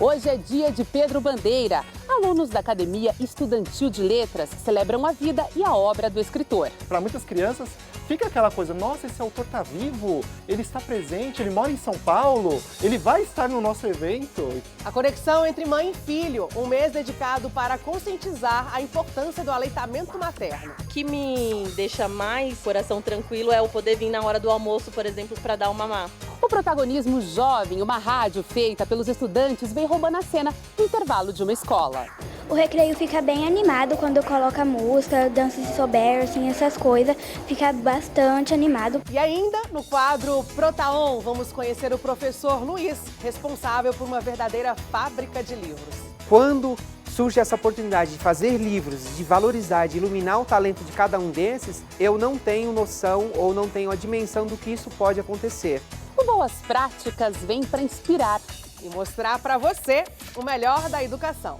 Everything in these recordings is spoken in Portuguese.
Hoje é dia de Pedro Bandeira. Alunos da Academia Estudantil de Letras celebram a vida e a obra do escritor. Para muitas crianças, fica aquela coisa, nossa, esse autor está vivo, ele está presente, ele mora em São Paulo, ele vai estar no nosso evento. A conexão entre mãe e filho, um mês dedicado para conscientizar a importância do aleitamento materno. O que me deixa mais coração tranquilo é o poder vir na hora do almoço, por exemplo, para dar o mamar. O protagonismo jovem, uma rádio feita pelos estudantes, vem roubando a cena no intervalo de uma escola. O recreio fica bem animado quando coloca música, dança de sober, assim, essas coisas. Fica bastante animado. E ainda, no quadro Protaon, vamos conhecer o professor Luiz, responsável por uma verdadeira fábrica de livros. Quando surge essa oportunidade de fazer livros, de valorizar, de iluminar o talento de cada um desses, eu não tenho noção ou não tenho a dimensão do que isso pode acontecer. O Boas Práticas vem para inspirar e mostrar para você o melhor da educação.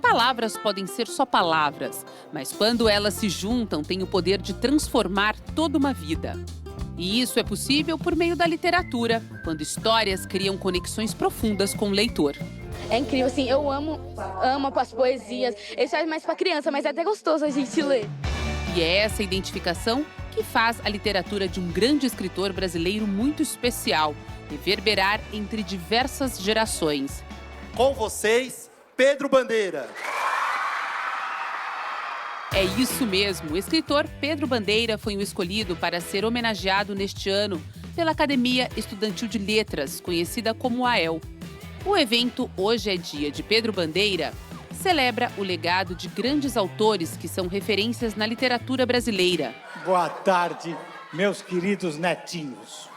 Palavras podem ser só palavras, mas quando elas se juntam, têm o poder de transformar toda uma vida. E isso é possível por meio da literatura, quando histórias criam conexões profundas com o leitor. É incrível, assim, eu amo as poesias. Isso é mais para criança, mas é até gostoso a gente ler. E é essa identificação que faz a literatura de um grande escritor brasileiro muito especial, reverberar entre diversas gerações. Com vocês, Pedro Bandeira. É isso mesmo, o escritor Pedro Bandeira foi o escolhido para ser homenageado neste ano pela Academia Estudantil de Letras, conhecida como AEL. O evento Hoje é Dia de Pedro Bandeira celebra o legado de grandes autores que são referências na literatura brasileira. Boa tarde, meus queridos netinhos.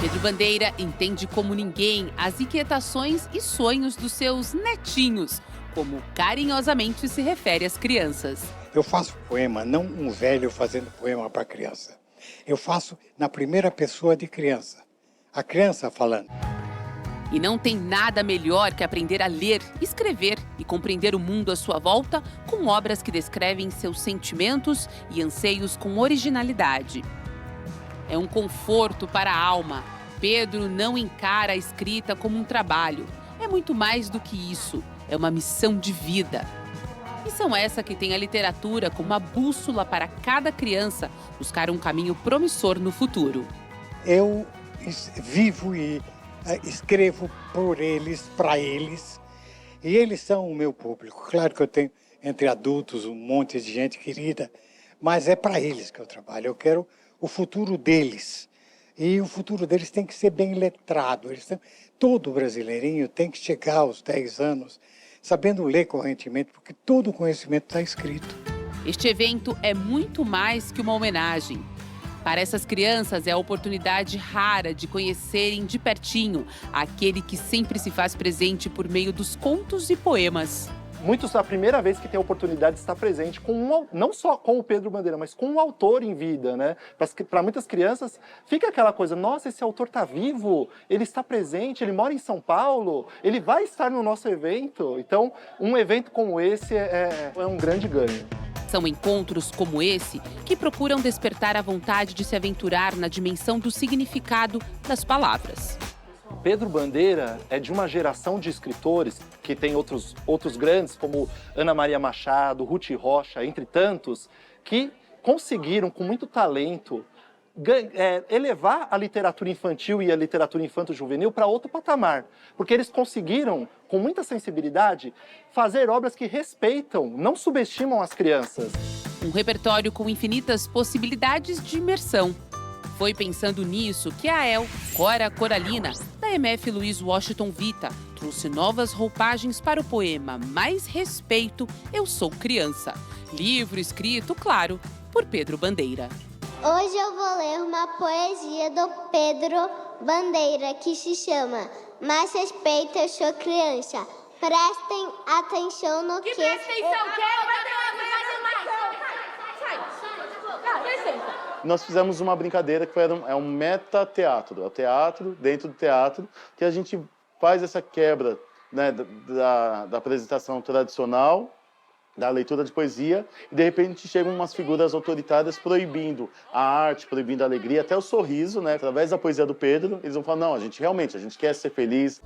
Pedro Bandeira entende como ninguém as inquietações e sonhos dos seus netinhos, como carinhosamente se refere às crianças. Eu faço poema, não um velho fazendo poema para criança. Eu faço na primeira pessoa de criança, a criança falando. E não tem nada melhor que aprender a ler, escrever e compreender o mundo à sua volta com obras que descrevem seus sentimentos e anseios com originalidade. É um conforto para a alma. Pedro não encara a escrita como um trabalho. É muito mais do que isso. É uma missão de vida. Missão essa que tem a literatura como uma bússola para cada criança buscar um caminho promissor no futuro. Eu vivo e escrevo por eles, para eles, e eles são o meu público. Claro que eu tenho entre adultos um monte de gente querida, mas é para eles que eu trabalho. Eu quero o futuro deles, e o futuro deles tem que ser bem letrado. Todo brasileirinho tem que chegar aos 10 anos sabendo ler correntemente, porque todo o conhecimento está escrito. Este evento é muito mais que uma homenagem. Para essas crianças, é a oportunidade rara de conhecerem de pertinho aquele que sempre se faz presente por meio dos contos e poemas. Muitos, a primeira vez que tem a oportunidade de estar presente, não só com o Pedro Bandeira, mas com um autor em vida, né? Para muitas crianças, fica aquela coisa, nossa, esse autor está vivo, ele está presente, ele mora em São Paulo, ele vai estar no nosso evento. Então, um evento como esse é um grande ganho. São encontros como esse que procuram despertar a vontade de se aventurar na dimensão do significado das palavras. Pedro Bandeira é de uma geração de escritores que tem outros grandes, como Ana Maria Machado, Ruth Rocha, entre tantos, que conseguiram, com muito talento, elevar a literatura infantil e a literatura infanto-juvenil para outro patamar. Porque eles conseguiram, com muita sensibilidade, fazer obras que respeitam, não subestimam as crianças. Um repertório com infinitas possibilidades de imersão. Foi pensando nisso que a AEL, Cora Coralina, da MF Luiz Washington Vita, trouxe novas roupagens para o poema Mais Respeito, Eu Sou Criança. Livro escrito, claro, por Pedro Bandeira. Hoje eu vou ler uma poesia do Pedro Bandeira que se chama Mais Respeito, Eu Sou Criança. Prestem atenção no que... Prestem atenção, Nós fizemos uma brincadeira que é um metateatro. É o teatro dentro do teatro, que a gente faz essa quebra, né, da apresentação tradicional da leitura de poesia, e de repente chegam umas figuras autoritárias proibindo a arte, proibindo a alegria, até o sorriso, né? Através da poesia do Pedro, eles vão falar, não, a gente quer ser feliz.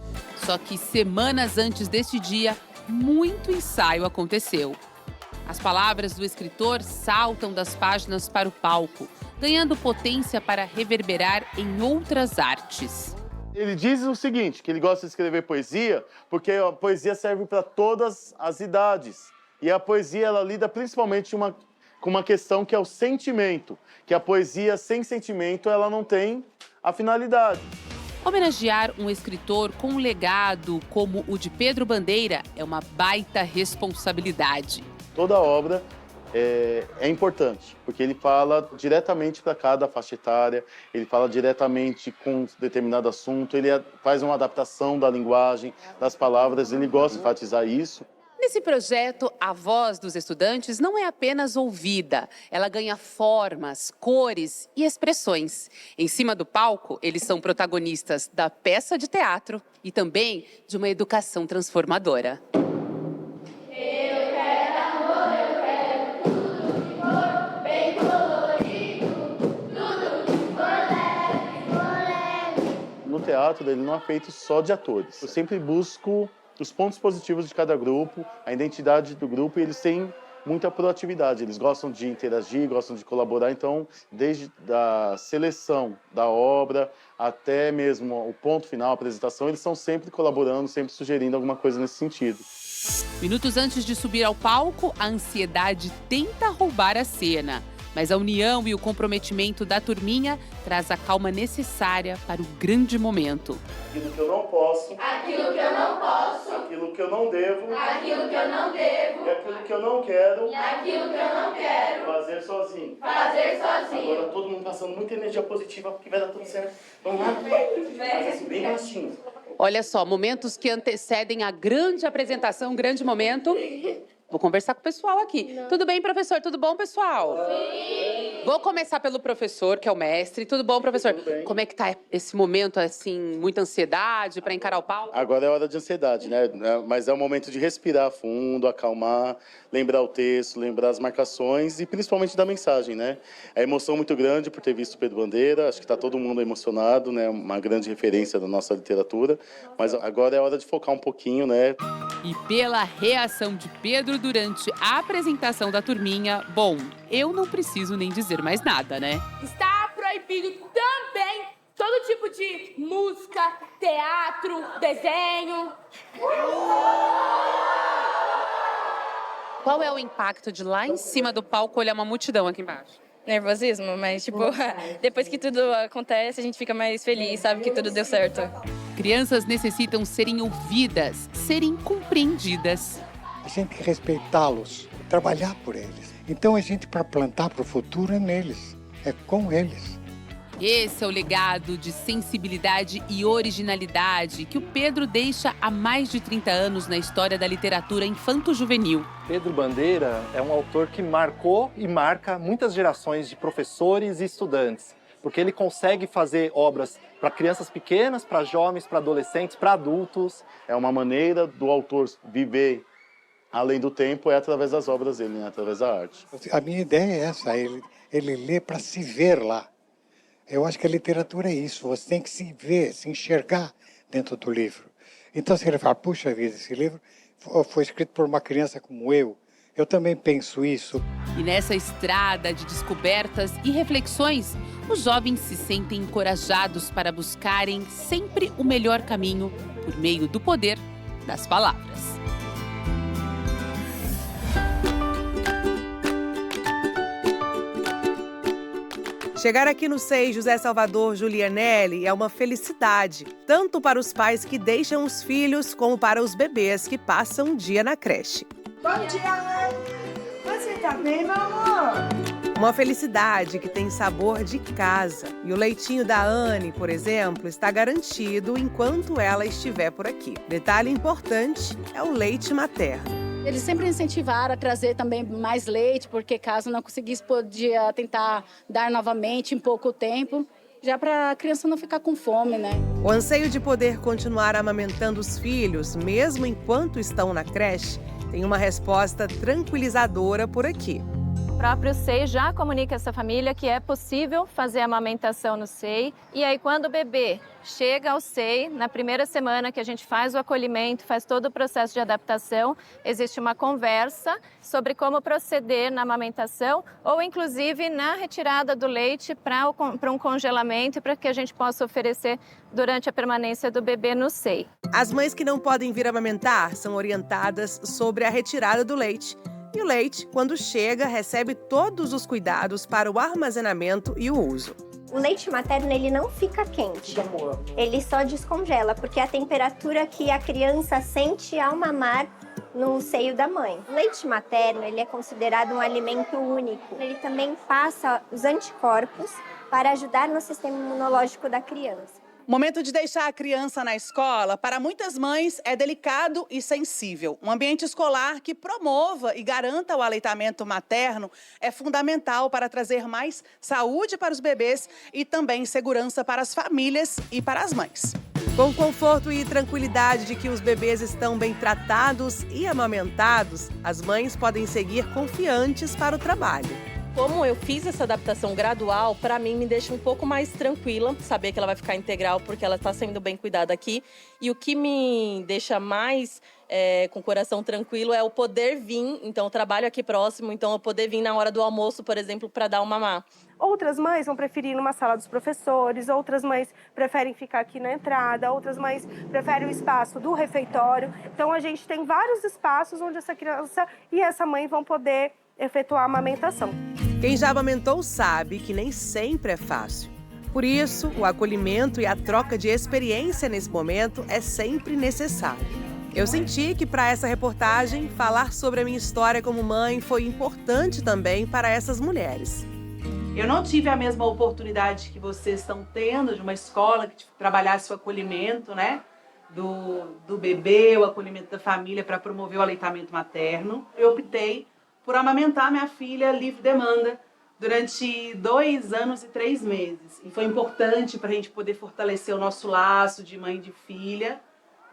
Só que semanas antes deste dia, muito ensaio aconteceu. As palavras do escritor saltam das páginas para o palco, ganhando potência para reverberar em outras artes. Ele diz o seguinte, que ele gosta de escrever poesia, porque a poesia serve para todas as idades. E a poesia, ela lida principalmente com uma questão que é o sentimento, que a poesia sem sentimento, ela não tem a finalidade. Homenagear um escritor com um legado como o de Pedro Bandeira é uma baita responsabilidade. Toda obra é importante, porque ele fala diretamente para cada faixa etária, ele fala diretamente com um determinado assunto, ele faz uma adaptação da linguagem, das palavras, ele gosta de enfatizar isso. Nesse projeto, a voz dos estudantes não é apenas ouvida, ela ganha formas, cores e expressões. Em cima do palco, eles são protagonistas da peça de teatro e também de uma educação transformadora. No teatro, ele não é feito só de atores. Eu sempre busco os pontos positivos de cada grupo, a identidade do grupo, e eles têm muita proatividade. Eles gostam de interagir, gostam de colaborar. Então, desde a seleção da obra até mesmo o ponto final, a apresentação, eles estão sempre colaborando, sempre sugerindo alguma coisa nesse sentido. Minutos antes de subir ao palco, a ansiedade tenta roubar a cena. Mas a união e o comprometimento da turminha traz a calma necessária para o grande momento. Aquilo que eu não posso. Aquilo que eu não posso. Aquilo que eu não devo. Aquilo que eu não devo. E aquilo que eu não quero. E aquilo que eu não quero. Fazer sozinho. Fazer sozinho. Agora todo mundo passando muita energia positiva, porque vai dar tudo certo. Vamos lá? Faz assim, bem baixinho. Olha só, momentos que antecedem a grande apresentação, um grande momento. Vou conversar com o pessoal aqui. Não. Tudo bem, professor? Tudo bom, pessoal? Sim! Vou começar pelo professor, que é o mestre. Tudo bom, professor? Tudo bem. Como é que tá esse momento, assim, muita ansiedade para encarar o palco? Agora é hora de ansiedade, né? Mas é o momento de respirar fundo, acalmar, lembrar o texto, lembrar as marcações e principalmente da mensagem, né? A emoção muito grande por ter visto Pedro Bandeira. Acho que está todo mundo emocionado, né? Uma grande referência da nossa literatura. Mas agora é hora de focar um pouquinho, né? E pela reação de Pedro durante a apresentação da turminha, bom, eu não preciso nem dizer mais nada, né? Está proibido também todo tipo de música, teatro, desenho. Qual é o impacto de lá em cima do palco olhar uma multidão aqui embaixo? Nervosismo, mas tipo, depois que tudo acontece, a gente fica mais feliz, sabe que tudo deu certo. Crianças necessitam serem ouvidas, serem compreendidas. A gente tem que respeitá-los, trabalhar por eles. Então a gente, para plantar para o futuro, é neles, é com eles. Esse é o legado de sensibilidade e originalidade que o Pedro deixa há mais de 30 anos na história da literatura infanto-juvenil. Pedro Bandeira é um autor que marcou e marca muitas gerações de professores e estudantes, porque ele consegue fazer obras para crianças pequenas, para jovens, para adolescentes, para adultos. É uma maneira do autor viver além do tempo, é através das obras dele, né? Através da arte. A minha ideia é essa, ele lê para se ver lá. Eu acho que a literatura é isso, você tem que se ver, se enxergar dentro do livro. Então, se ele fala, puxa vida, esse livro foi escrito por uma criança como eu também penso isso. E nessa estrada de descobertas e reflexões, os jovens se sentem encorajados para buscarem sempre o melhor caminho por meio do poder das palavras. Chegar aqui no SEI José Salvador Giulianelli é uma felicidade, tanto para os pais que deixam os filhos, como para os bebês que passam um dia na creche. Bom dia, você tá bem, meu amor? Uma felicidade que tem sabor de casa. E o leitinho da Anne, por exemplo, está garantido enquanto ela estiver por aqui. Detalhe importante é o leite materno. Eles sempre incentivaram a trazer também mais leite, porque caso não conseguisse, podia tentar dar novamente em pouco tempo, já para a criança não ficar com fome, né? O anseio de poder continuar amamentando os filhos, mesmo enquanto estão na creche, tem uma resposta tranquilizadora por aqui. O próprio SEI já comunica a essa família que é possível fazer a amamentação no SEI. E aí, quando o bebê chega ao SEI, na primeira semana que a gente faz o acolhimento, faz todo o processo de adaptação, existe uma conversa sobre como proceder na amamentação ou, inclusive, na retirada do leite para um congelamento para que a gente possa oferecer durante a permanência do bebê no SEI. As mães que não podem vir amamentar são orientadas sobre a retirada do leite. E o leite, quando chega, recebe todos os cuidados para o armazenamento e o uso. O leite materno, ele não fica quente, ele só descongela, porque é a temperatura que a criança sente ao mamar no seio da mãe. O leite materno, ele é considerado um alimento único. Ele também passa os anticorpos para ajudar no sistema imunológico da criança. O momento de deixar a criança na escola, para muitas mães, é delicado e sensível. Um ambiente escolar que promova e garanta o aleitamento materno é fundamental para trazer mais saúde para os bebês e também segurança para as famílias e para as mães. Com o conforto e tranquilidade de que os bebês estão bem tratados e amamentados, as mães podem seguir confiantes para o trabalho. Como eu fiz essa adaptação gradual, para mim me deixa um pouco mais tranquila saber que ela vai ficar integral porque ela está sendo bem cuidada aqui. E o que me deixa mais com o coração tranquilo é o poder vir, então eu trabalho aqui próximo, então eu poder vir na hora do almoço, por exemplo, para dar o mamar. Outras mães vão preferir numa sala dos professores, outras mães preferem ficar aqui na entrada, outras mães preferem o espaço do refeitório. Então a gente tem vários espaços onde essa criança e essa mãe vão poder efetuar a amamentação. Quem já amamentou sabe que nem sempre é fácil. Por isso, o acolhimento e a troca de experiência nesse momento é sempre necessário. Eu senti que para essa reportagem, falar sobre a minha história como mãe foi importante também para essas mulheres. Eu não tive a mesma oportunidade que vocês estão tendo de uma escola que trabalhasse o acolhimento, né? Do bebê, o acolhimento da família para promover o aleitamento materno. Eu optei por amamentar minha filha livre demanda durante 2 anos e 3 meses. E foi importante para a gente poder fortalecer o nosso laço de mãe e de filha.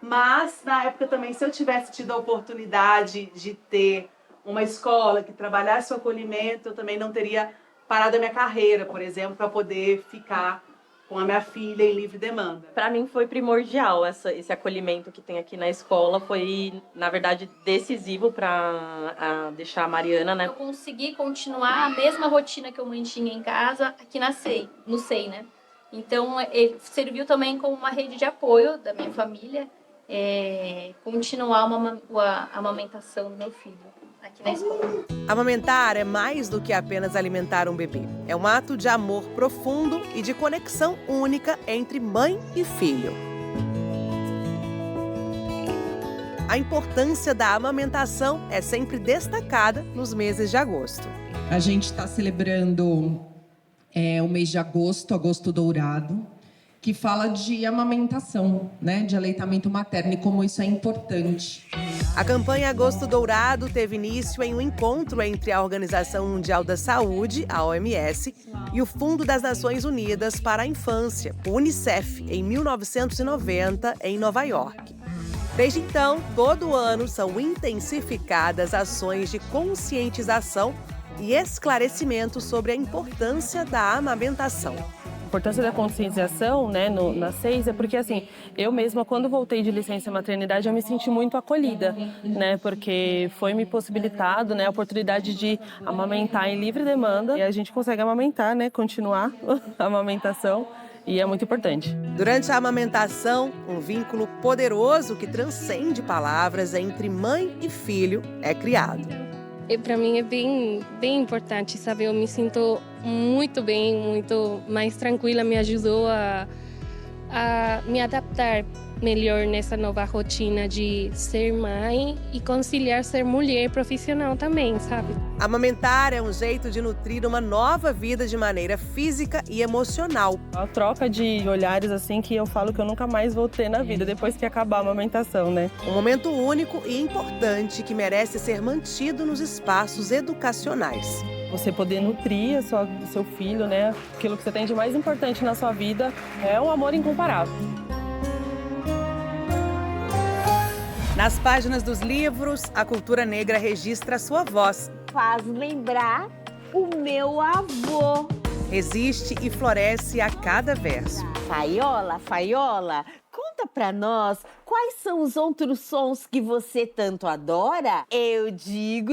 Mas, na época também, se eu tivesse tido a oportunidade de ter uma escola que trabalhasse o acolhimento, eu também não teria parado a minha carreira, por exemplo, para poder ficar com a minha filha em livre demanda. Para mim foi primordial esse acolhimento que tem aqui na escola, foi, na verdade, decisivo para deixar a Mariana, né? Eu consegui continuar a mesma rotina que eu mantinha em casa aqui no SEI, né? Então, ele serviu também como uma rede de apoio da minha família, continuar a amamentação do meu filho aqui na escola. Amamentar é mais do que apenas alimentar um bebê. É um ato de amor profundo e de conexão única entre mãe e filho. A importância da amamentação é sempre destacada nos meses de agosto. A gente está celebrando o mês de agosto, agosto dourado, que fala de amamentação, né, de aleitamento materno e como isso é importante. A campanha Agosto Dourado teve início em um encontro entre a Organização Mundial da Saúde, a OMS, e o Fundo das Nações Unidas para a Infância, o UNICEF, em 1990, em Nova York. Desde então, todo ano são intensificadas ações de conscientização e esclarecimento sobre a importância da amamentação. A importância da conscientização, né, na SEIS é porque, assim, eu mesma, quando voltei de licença maternidade, eu me senti muito acolhida, né, porque foi me possibilitado, né, a oportunidade de amamentar em livre demanda e a gente consegue amamentar, né, continuar a amamentação e é muito importante. Durante a amamentação, um vínculo poderoso que transcende palavras entre mãe e filho é criado. Para mim é bem importante, sabe? Eu me sinto muito bem, muito mais tranquila, me ajudou a me adaptar melhor nessa nova rotina de ser mãe e conciliar ser mulher profissional também, sabe? Amamentar é um jeito de nutrir uma nova vida de maneira física e emocional. A troca de olhares, assim, que eu falo que eu nunca mais vou ter na vida depois que acabar a amamentação, né? Um momento único e importante que merece ser mantido nos espaços educacionais. Você poder nutrir o seu filho, né? Aquilo que você tem de mais importante na sua vida é um amor incomparável. Nas páginas dos livros, a cultura negra registra sua voz. Faz lembrar o meu avô. Existe e floresce a cada verso. Faiola, Faiola, conta pra nós quais são os outros sons que você tanto adora? Eu digo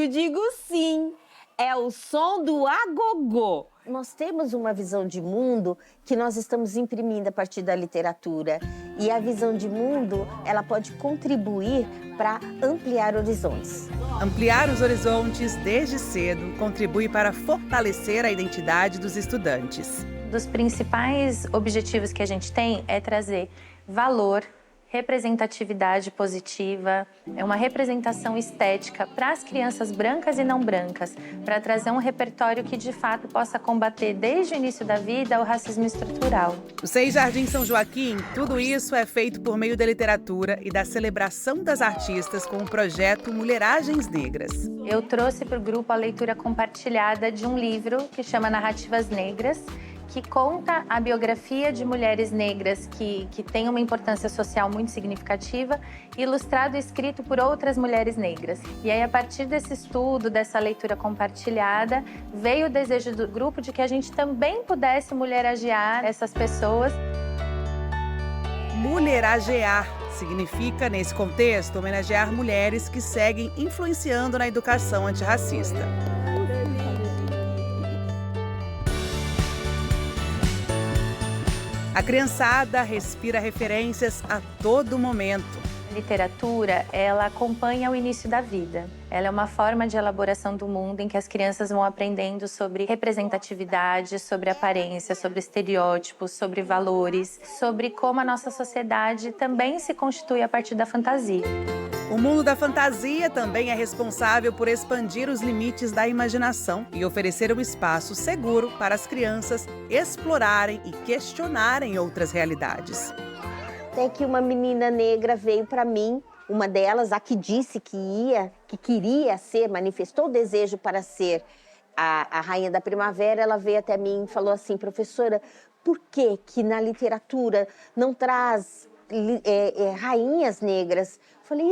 sim. É o som do agogô. Nós temos uma visão de mundo que nós estamos imprimindo a partir da literatura. E a visão de mundo, ela pode contribuir para ampliar horizontes. Ampliar os horizontes desde cedo contribui para fortalecer a identidade dos estudantes. Dos principais objetivos que a gente tem é trazer valor, representatividade positiva, é uma representação estética para as crianças brancas e não brancas, para trazer um repertório que de fato possa combater desde o início da vida o racismo estrutural. No SEI Jardim São Joaquim, tudo isso é feito por meio da literatura e da celebração das artistas com o projeto Mulheragens Negras. Eu trouxe para o grupo a leitura compartilhada de um livro que chama Narrativas Negras, que conta a biografia de mulheres negras que têm uma importância social muito significativa, ilustrado e escrito por outras mulheres negras. E aí, a partir desse estudo, dessa leitura compartilhada, veio o desejo do grupo de que a gente também pudesse mulheragear essas pessoas. Mulheragear significa, nesse contexto, homenagear mulheres que seguem influenciando na educação antirracista. A criançada respira referências a todo momento. A literatura, ela acompanha o início da vida. Ela é uma forma de elaboração do mundo em que as crianças vão aprendendo sobre representatividade, sobre aparência, sobre estereótipos, sobre valores, sobre como a nossa sociedade também se constitui a partir da fantasia. O mundo da fantasia também é responsável por expandir os limites da imaginação e oferecer um espaço seguro para as crianças explorarem e questionarem outras realidades. Até que uma menina negra veio para mim, uma delas, a que disse que queria ser, manifestou o desejo para ser a rainha da primavera, ela veio até mim e falou assim: professora, por que na literatura não traz rainhas negras? Falei,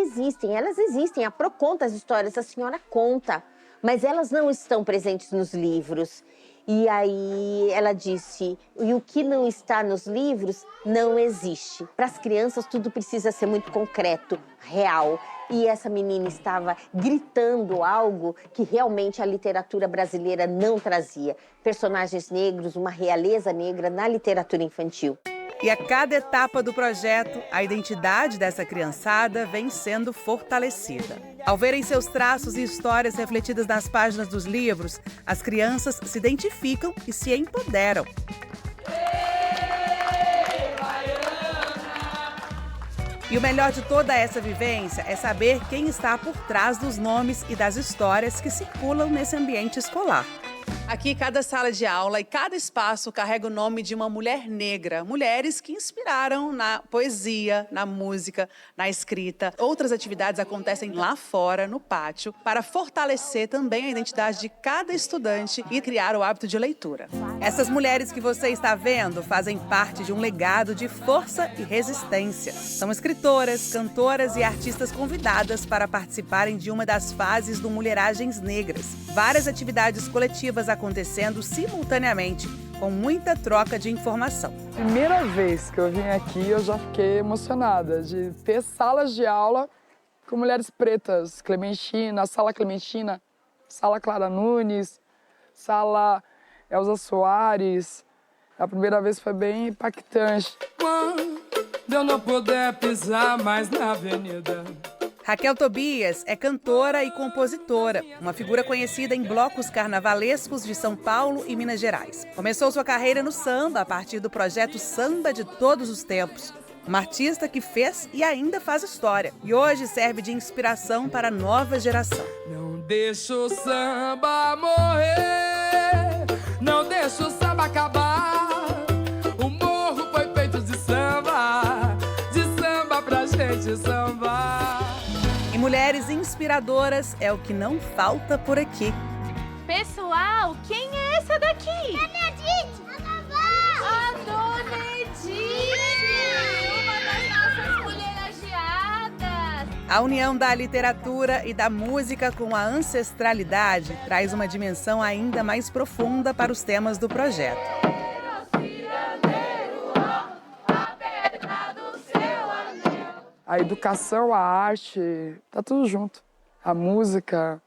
elas existem, a Pro conta as histórias, a senhora conta, mas elas não estão presentes nos livros. E aí ela disse, e o que não está nos livros não existe. Para as crianças tudo precisa ser muito concreto, real. E essa menina estava gritando algo que realmente a literatura brasileira não trazia. Personagens negros, uma realeza negra na literatura infantil. E a cada etapa do projeto, a identidade dessa criançada vem sendo fortalecida. Ao verem seus traços e histórias refletidas nas páginas dos livros, as crianças se identificam e se empoderam. E o melhor de toda essa vivência é saber quem está por trás dos nomes e das histórias que circulam nesse ambiente escolar. Aqui, cada sala de aula e cada espaço carrega o nome de uma mulher negra. Mulheres que inspiraram na poesia, na música, na escrita. Outras atividades acontecem lá fora, no pátio, para fortalecer também a identidade de cada estudante e criar o hábito de leitura. Essas mulheres que você está vendo fazem parte de um legado de força e resistência. São escritoras, cantoras e artistas convidadas para participarem de uma das fases do Mulheragens Negras. Várias atividades coletivas acontecendo simultaneamente, com muita troca de informação. Primeira vez que eu vim aqui, eu já fiquei emocionada de ter salas de aula com mulheres pretas, Clementina, Sala Clara Nunes, Sala Elza Soares. A primeira vez foi bem impactante. Quando eu não puder pisar mais na avenida. Raquel Tobias é cantora e compositora, uma figura conhecida em blocos carnavalescos de São Paulo e Minas Gerais. Começou sua carreira no samba a partir do projeto Samba de Todos os Tempos. Uma artista que fez e ainda faz história. E hoje serve de inspiração para a nova geração. Não deixa o samba morrer, não deixa o samba acabar. O morro foi feito de samba pra gente sambar. E mulheres inspiradoras é o que não falta por aqui. Pessoal, quem é essa daqui? Dona Edith! A Dona Edith! Uma das nossas mulherageadas! A união da literatura e da música com a ancestralidade traz uma dimensão ainda mais profunda para os temas do projeto. A educação, a arte, tá tudo junto. A música,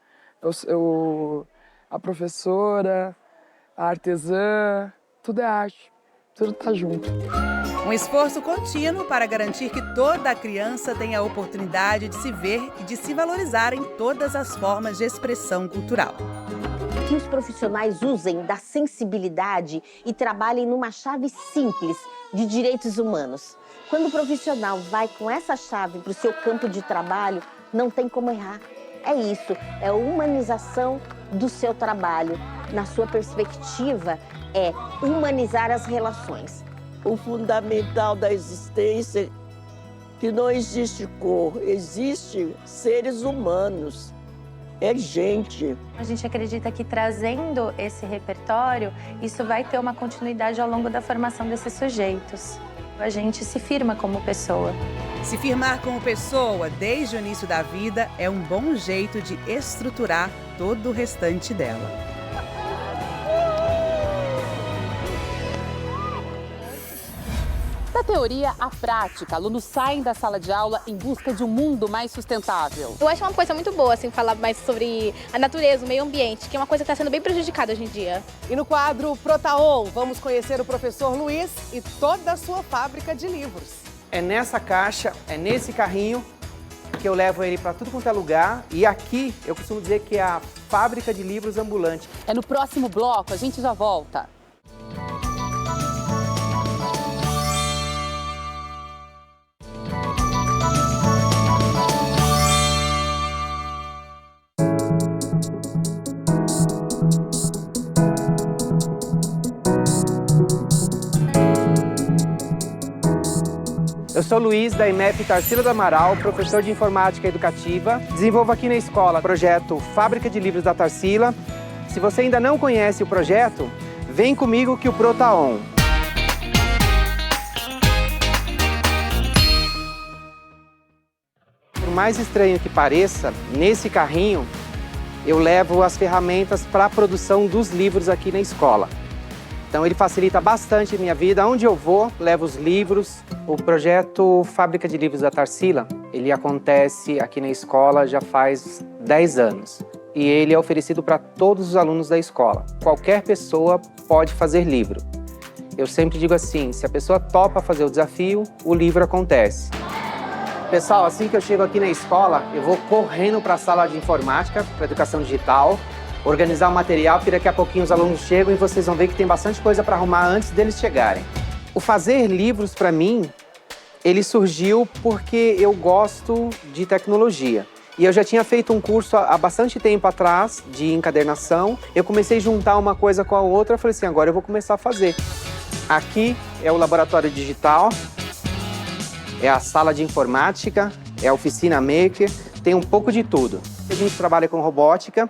a professora, a artesã, tudo é arte, tudo tá junto. Um esforço contínuo para garantir que toda criança tenha a oportunidade de se ver e de se valorizar em todas as formas de expressão cultural. Que os profissionais usem da sensibilidade e trabalhem numa chave simples de direitos humanos. Quando o profissional vai com essa chave para o seu campo de trabalho, não tem como errar. É isso, é a humanização do seu trabalho. Na sua perspectiva, é humanizar as relações. O fundamental da existência é que não existe cor, existe seres humanos, é gente. A gente acredita que trazendo esse repertório, isso vai ter uma continuidade ao longo da formação desses sujeitos. A gente se firma como pessoa. Se firmar como pessoa desde o início da vida é um bom jeito de estruturar todo o restante dela. Da teoria à prática, alunos saem da sala de aula em busca de um mundo mais sustentável. Eu acho uma coisa muito boa, assim, falar mais sobre a natureza, o meio ambiente, que é uma coisa que está sendo bem prejudicada hoje em dia. E no quadro Protaon, vamos conhecer o professor Luiz e toda a sua fábrica de livros. É nessa caixa, é nesse carrinho que eu levo ele para tudo quanto é lugar. E aqui eu costumo dizer que é a fábrica de livros ambulante. É no próximo bloco, a gente já volta. Eu sou Luiz, da IMEP Tarsila do Amaral, professor de Informática Educativa. Desenvolvo aqui na escola o projeto Fábrica de Livros da Tarsila. Se você ainda não conhece o projeto, vem comigo que o Pro tá on. Por mais estranho que pareça, nesse carrinho eu levo as ferramentas para a produção dos livros aqui na escola. Então ele facilita bastante a minha vida. Onde eu vou, levo os livros. O projeto Fábrica de Livros da Tarsila, ele acontece aqui na escola já faz 10 anos. E ele é oferecido para todos os alunos da escola. Qualquer pessoa pode fazer livro. Eu sempre digo assim, se a pessoa topa fazer o desafio, o livro acontece. Pessoal, assim que eu chego aqui na escola, eu vou correndo para a sala de informática, para educação digital, organizar o material, porque daqui a pouquinho os alunos chegam e vocês vão ver que tem bastante coisa para arrumar antes deles chegarem. O fazer livros, para mim, ele surgiu porque eu gosto de tecnologia. E eu já tinha feito um curso há bastante tempo atrás de encadernação. Eu comecei a juntar uma coisa com a outra, eu falei assim, agora eu vou começar a fazer. Aqui é o laboratório digital, é a sala de informática, é a oficina maker, tem um pouco de tudo. A gente trabalha com robótica,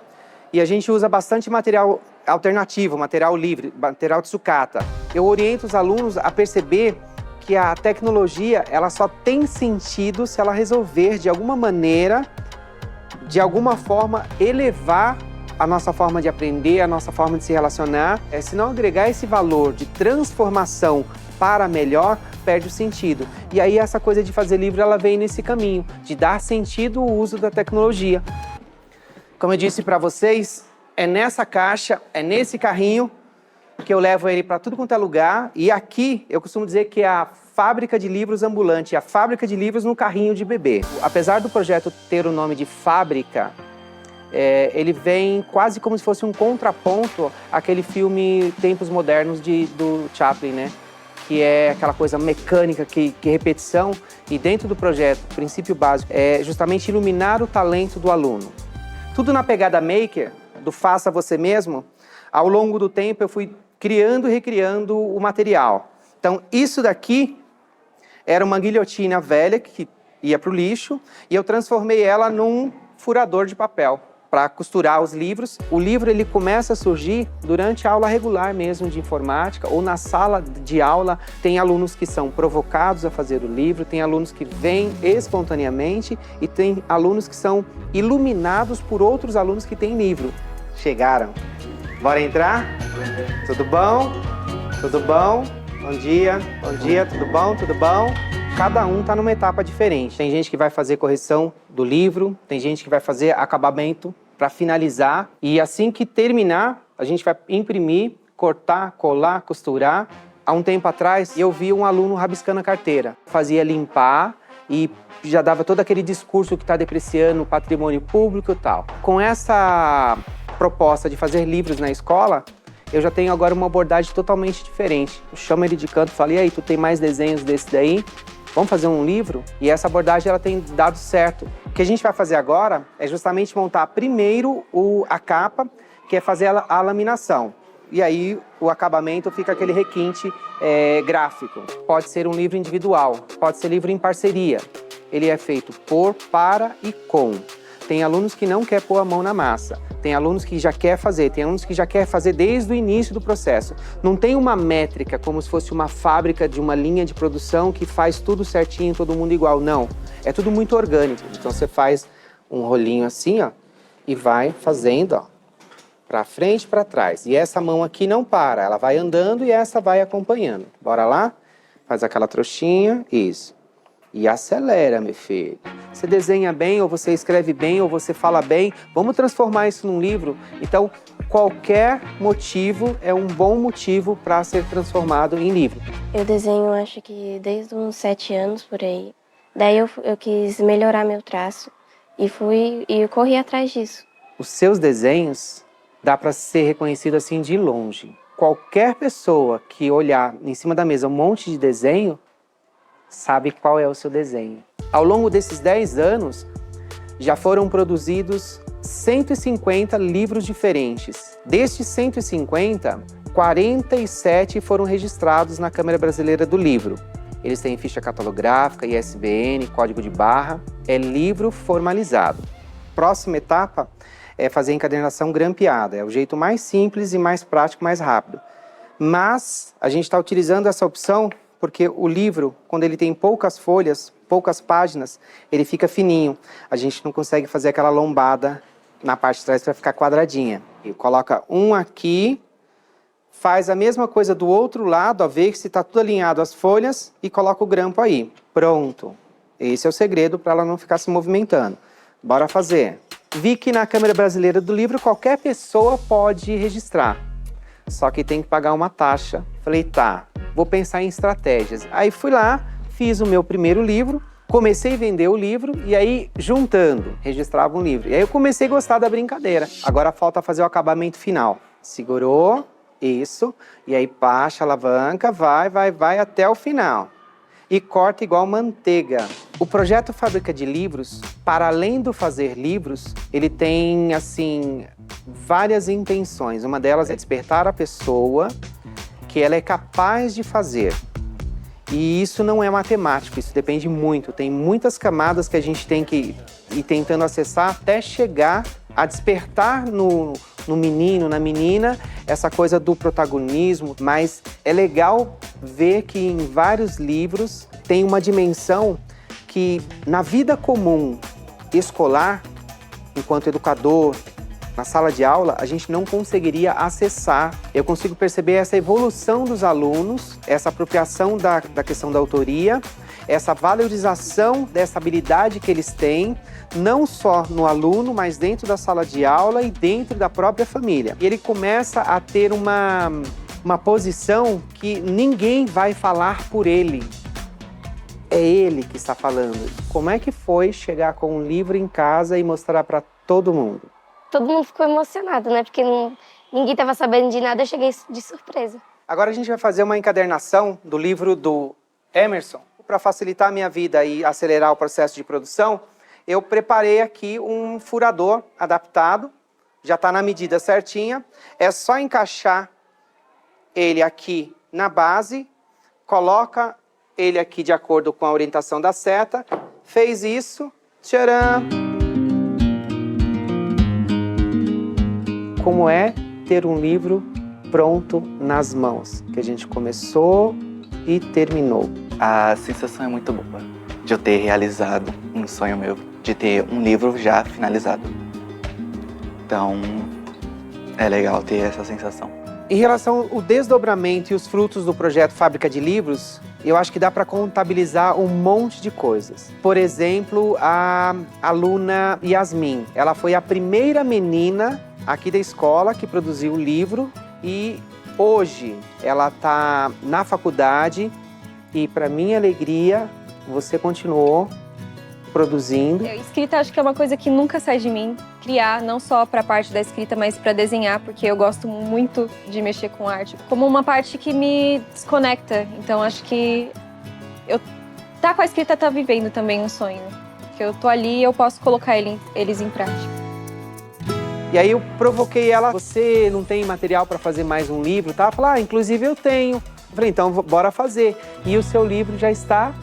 e a gente usa bastante material alternativo, material livre, material de sucata. Eu oriento os alunos a perceber que a tecnologia ela só tem sentido se ela resolver, de alguma maneira, de alguma forma, elevar a nossa forma de aprender, a nossa forma de se relacionar. Se não agregar esse valor de transformação para melhor, perde o sentido. E aí essa coisa de fazer livro, ela vem nesse caminho, de dar sentido ao uso da tecnologia. Como eu disse para vocês, é nessa caixa, é nesse carrinho que eu levo ele para tudo quanto é lugar. E aqui eu costumo dizer que é a fábrica de livros ambulante, a fábrica de livros no carrinho de bebê. Apesar do projeto ter o nome de fábrica, ele vem quase como se fosse um contraponto àquele filme Tempos Modernos do Chaplin, né? Que é aquela coisa mecânica, que repetição. E dentro do projeto, o princípio básico é justamente iluminar o talento do aluno. Tudo na pegada maker, do faça você mesmo. Ao longo do tempo eu fui criando e recriando o material. Então isso daqui era uma guilhotina velha que ia para o lixo e eu transformei ela num furador de papel. para costurar os livros. O livro ele começa a surgir durante a aula regular mesmo de informática ou na sala de aula. Tem alunos que são provocados a fazer o livro, tem alunos que vêm espontaneamente e tem alunos que são iluminados por outros alunos que têm livro. Chegaram. Bora entrar? Tudo bom? Tudo bom? Bom dia, tudo bom? Tudo bom? Cada um está numa etapa diferente. Tem gente que vai fazer correção do livro, tem gente que vai fazer acabamento para finalizar. E assim que terminar, a gente vai imprimir, cortar, colar, costurar. Há um tempo atrás, eu vi um aluno rabiscando a carteira. Fazia limpar e já dava todo aquele discurso que está depreciando o patrimônio público e tal. Com essa proposta de fazer livros na escola, eu já tenho agora uma abordagem totalmente diferente. Eu chamo ele de canto e falo, e aí, tu tem mais desenhos desse daí? Vamos fazer um livro? E essa abordagem ela tem dado certo. O que a gente vai fazer agora é justamente montar primeiro a capa, que é fazer a laminação. E aí o acabamento fica aquele requinte gráfico. Pode ser um livro individual, pode ser livro em parceria. Ele é feito por, para e com. Tem alunos que não querem pôr a mão na massa. Tem alunos que já querem fazer, tem alunos que já querem fazer desde o início do processo. Não tem uma métrica como se fosse uma fábrica de uma linha de produção que faz tudo certinho, todo mundo igual. Não, é tudo muito orgânico. Então você faz um rolinho assim, ó, e vai fazendo, ó, para frente e para trás. E essa mão aqui não para, ela vai andando e essa vai acompanhando. Bora lá? Faz aquela trouxinha, isso. E acelera, meu filho. Você desenha bem, ou você escreve bem, ou você fala bem. Vamos transformar isso num livro? Então, qualquer motivo é um bom motivo para ser transformado em livro. Eu desenho, acho que desde uns 7 anos, por aí. Daí eu quis melhorar meu traço e corri atrás disso. Os seus desenhos dá para ser reconhecido assim de longe. Qualquer pessoa que olhar em cima da mesa um monte de desenho, sabe qual é o seu desenho. Ao longo desses 10 anos, já foram produzidos 150 livros diferentes. Destes 150, 47 foram registrados na Câmara Brasileira do Livro. Eles têm ficha catalográfica, ISBN, código de barra. É livro formalizado. Próxima etapa é fazer encadernação grampeada. É o jeito mais simples e mais prático, mais rápido. Mas a gente está utilizando essa opção porque o livro, quando ele tem poucas folhas, poucas páginas, ele fica fininho. A gente não consegue fazer aquela lombada na parte de trás para ficar quadradinha. E coloca um aqui, faz a mesma coisa do outro lado, a ver se está tudo alinhado as folhas e coloca o grampo aí. Pronto. Esse é o segredo para ela não ficar se movimentando. Bora fazer. Vi que na Câmara Brasileira do Livro qualquer pessoa pode registrar. Só que tem que pagar uma taxa. Falei, tá, vou pensar em estratégias. Aí fui lá, fiz o meu primeiro livro, comecei a vender o livro e aí, juntando, registrava um livro. E aí eu comecei a gostar da brincadeira. Agora falta fazer o acabamento final. Segurou, isso, e aí baixa a alavanca, vai até o final. E corta igual manteiga. O projeto Fábrica de Livros, para além do fazer livros, ele tem, assim, várias intenções. Uma delas é despertar a pessoa que ela é capaz de fazer. E isso não é matemático, isso depende muito. Tem muitas camadas que a gente tem que ir tentando acessar até chegar a despertar no menino, na menina, essa coisa do protagonismo. Mas é legal ver que em vários livros tem uma dimensão que na vida comum escolar, enquanto educador, na sala de aula, a gente não conseguiria acessar. Eu consigo perceber essa evolução dos alunos, essa apropriação da questão da autoria, essa valorização dessa habilidade que eles têm, não só no aluno, mas dentro da sala de aula e dentro da própria família. E ele começa a ter uma posição que ninguém vai falar por ele. É ele que está falando. Como é que foi chegar com um livro em casa e mostrar para todo mundo? Todo mundo ficou emocionado, né? Porque ninguém estava sabendo de nada, eu cheguei de surpresa. Agora a gente vai fazer uma encadernação do livro do Emerson. Para facilitar a minha vida e acelerar o processo de produção, eu preparei aqui um furador adaptado, já está na medida certinha. É só encaixar ele aqui na base, coloca ele aqui de acordo com a orientação da seta. Fez isso, tcharam! como é ter um livro pronto nas mãos, que a gente começou e terminou. A sensação é muito boa de eu ter realizado um sonho meu, de ter um livro já finalizado. Então, é legal ter essa sensação. Em relação ao desdobramento e os frutos do projeto Fábrica de Livros, eu acho que dá para contabilizar um monte de coisas. Por exemplo, a aluna Yasmin, ela foi a primeira menina aqui da escola que produziu o livro e hoje ela está na faculdade e, para minha alegria, você continuou produzindo. Escrita acho que é uma coisa que nunca sai de mim. Criar, não só para a parte da escrita, mas para desenhar, porque eu gosto muito de mexer com arte. Como uma parte que me desconecta. Então acho que tá com a escrita tá vivendo também um sonho. Que eu tô ali e eu posso colocar eles em prática. E aí eu provoquei ela, você não tem material para fazer mais um livro, tá? Ela falou, inclusive eu tenho. Eu falei, então bora fazer. E o seu livro já está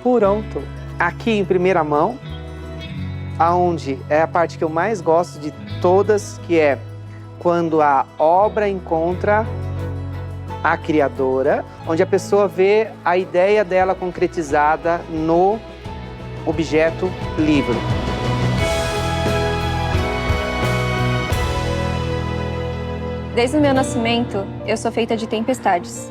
pronto. Aqui em primeira mão, aonde é a parte que eu mais gosto de todas, que é quando a obra encontra a criadora, onde a pessoa vê a ideia dela concretizada no objeto livro. Desde o meu nascimento, eu sou feita de tempestades.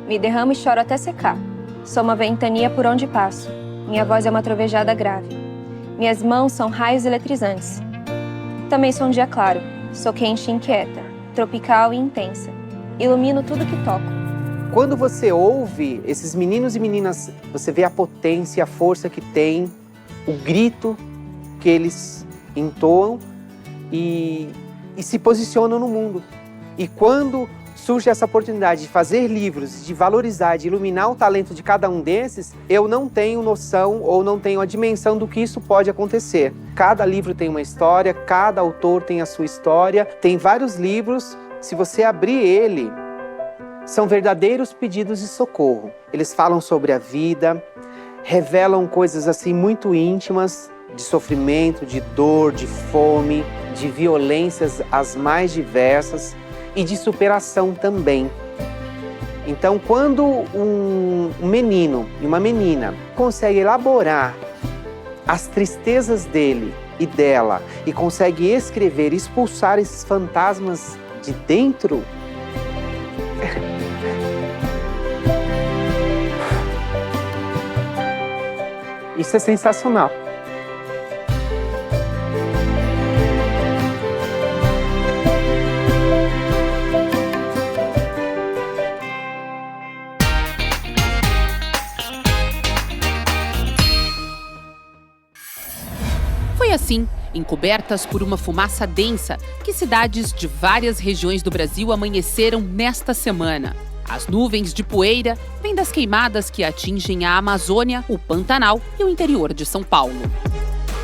Me derramo e choro até secar. Sou uma ventania por onde passo. Minha voz é uma trovejada grave. Minhas mãos são raios eletrizantes. Também sou um dia claro. Sou quente e inquieta, tropical e intensa. Ilumino tudo que toco. Quando você ouve esses meninos e meninas, você vê a potência, a força que tem, o grito que eles entoam e se posicionam no mundo. E quando surge essa oportunidade de fazer livros, de valorizar, de iluminar o talento de cada um desses, eu não tenho noção ou não tenho a dimensão do que isso pode acontecer. Cada livro tem uma história, cada autor tem a sua história. Tem vários livros, se você abrir ele, são verdadeiros pedidos de socorro. Eles falam sobre a vida, revelam coisas assim muito íntimas, de sofrimento, de dor, de fome, de violências as mais diversas, e de superação também. Então, quando um menino e uma menina consegue elaborar as tristezas dele e dela e consegue escrever, expulsar esses fantasmas de dentro, isso é sensacional. Foi assim, encobertas por uma fumaça densa, que cidades de várias regiões do Brasil amanheceram nesta semana. As nuvens de poeira vêm das queimadas que atingem a Amazônia, o Pantanal e o interior de São Paulo.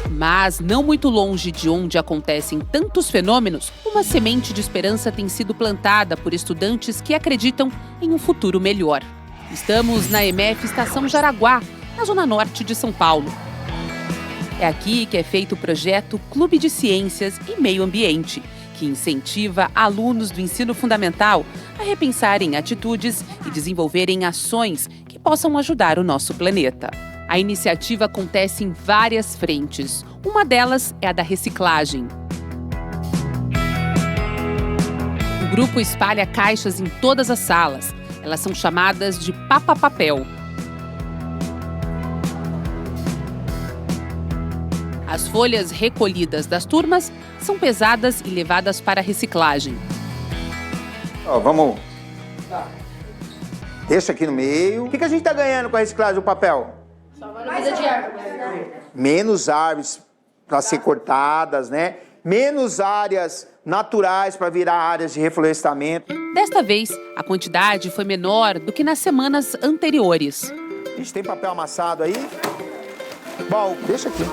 Mas, não muito longe de onde acontecem tantos fenômenos, uma semente de esperança tem sido plantada por estudantes que acreditam em um futuro melhor. Estamos na EMF Estação Jaraguá, na zona norte de São Paulo. É aqui que é feito o projeto Clube de Ciências e Meio Ambiente, que incentiva alunos do ensino fundamental a repensarem atitudes e desenvolverem ações que possam ajudar o nosso planeta. A iniciativa acontece em várias frentes. Uma delas é a da reciclagem. O grupo espalha caixas em todas as salas. Elas são chamadas de papa-papel. As folhas recolhidas das turmas são pesadas e levadas para a reciclagem. Vamos... Deixa aqui no meio. O que a gente está ganhando com a reciclagem do papel? Vida de árvores. Menos árvores para ser cortadas, né? Menos áreas naturais para virar áreas de reflorestamento. Desta vez, a quantidade foi menor do que nas semanas anteriores. A gente tem papel amassado aí? Bom, deixa aqui.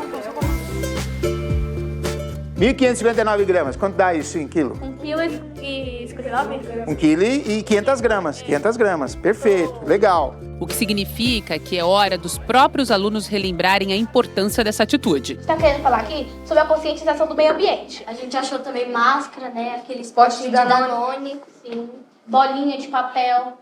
1.559 gramas. Quanto dá isso em quilo? 1,59 kg. 1 quilo e 500 gramas. 500 gramas. Perfeito. Legal. o que significa que é hora dos próprios alunos relembrarem a importância dessa atitude. Está querendo falar aqui sobre a conscientização do meio ambiente. A gente achou também máscara, né? Aqueles potes de Danone, sim, bolinha de papel.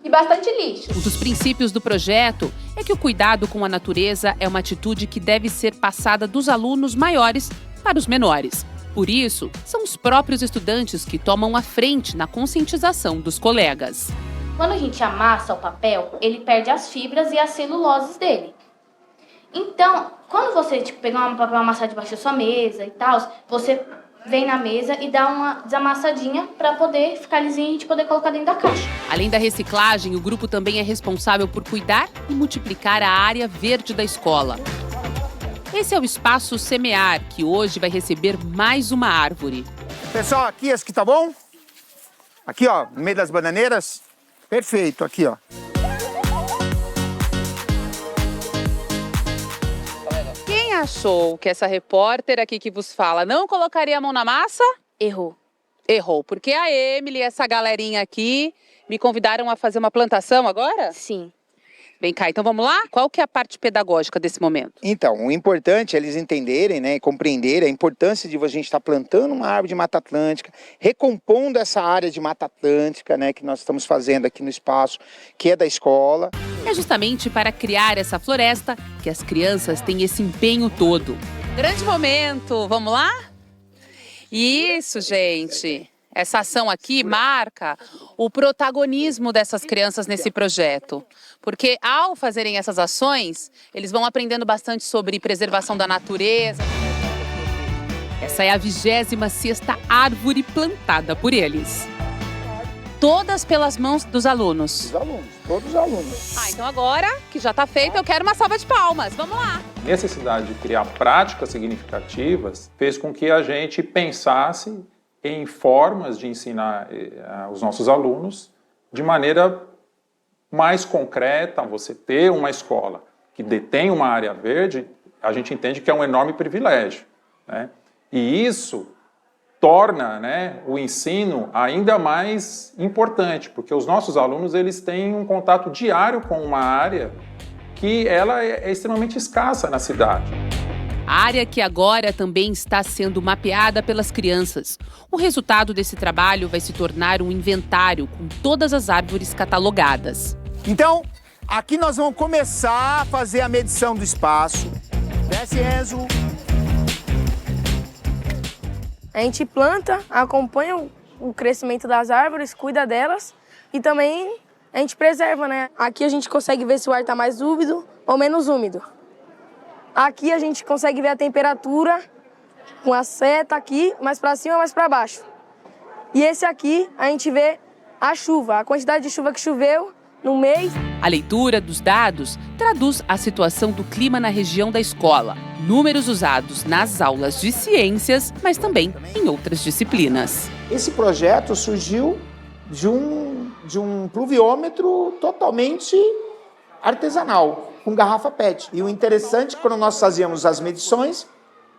E bastante lixo. Um dos princípios do projeto é que o cuidado com a natureza é uma atitude que deve ser passada dos alunos maiores para os menores. Por isso, são os próprios estudantes que tomam a frente na conscientização dos colegas. Quando a gente amassa o papel, ele perde as fibras e as celuloses dele. Então, quando você pegar um papel amassado debaixo da sua mesa e tal, você vem na mesa e dá uma desamassadinha para poder ficar lisinho e a gente poder colocar dentro da caixa. Além da reciclagem, o grupo também é responsável por cuidar e multiplicar a área verde da escola. Esse é o Espaço Semear, que hoje vai receber mais uma árvore. Pessoal, aqui esse aqui tá bom? Aqui, ó, no meio das bananeiras. Perfeito, aqui, ó. Quem achou que essa repórter aqui que vos fala não colocaria a mão na massa? Errou. Errou, porque a Emily e essa galerinha aqui me convidaram a fazer uma plantação agora? Sim. Vem cá, então vamos lá? Qual que é a parte pedagógica desse momento? Então, o importante é eles entenderem, né, e compreenderem a importância de a gente estar plantando uma árvore de Mata Atlântica, recompondo essa área de Mata Atlântica, né, que nós estamos fazendo aqui no espaço, que é da escola. É justamente para criar essa floresta que as crianças têm esse empenho todo. Grande momento, vamos lá? Isso, gente. Essa ação aqui marca o protagonismo dessas crianças nesse projeto. Porque ao fazerem essas ações, eles vão aprendendo bastante sobre preservação da natureza. Essa é a 26ª árvore plantada por eles. Todas pelas mãos dos alunos. Os alunos, todos os alunos. Então agora que já está feito, eu quero uma salva de palmas. Vamos lá. A necessidade de criar práticas significativas fez com que a gente pensasse em formas de ensinar os nossos alunos de maneira mais concreta. Você ter uma escola que detém uma área verde, a gente entende que é um enorme privilégio, né? E isso torna, né, o ensino ainda mais importante, porque os nossos alunos eles têm um contato diário com uma área que ela é extremamente escassa na cidade. A área que agora também está sendo mapeada pelas crianças. O resultado desse trabalho vai se tornar um inventário com todas as árvores catalogadas. Então, aqui nós vamos começar a fazer a medição do espaço. Desce, Enzo. A gente planta, acompanha o crescimento das árvores, cuida delas e também a gente preserva, né? Aqui a gente consegue ver se o ar está mais úmido ou menos úmido. Aqui a gente consegue ver a temperatura com a seta aqui, mais para cima, mais para baixo. E esse aqui a gente vê a chuva, a quantidade de chuva que choveu no mês. A leitura dos dados traduz a situação do clima na região da escola. Números usados nas aulas de ciências, mas também em outras disciplinas. Esse projeto surgiu de um pluviômetro totalmente artesanal, com garrafa PET. E o interessante, quando nós fazíamos as medições,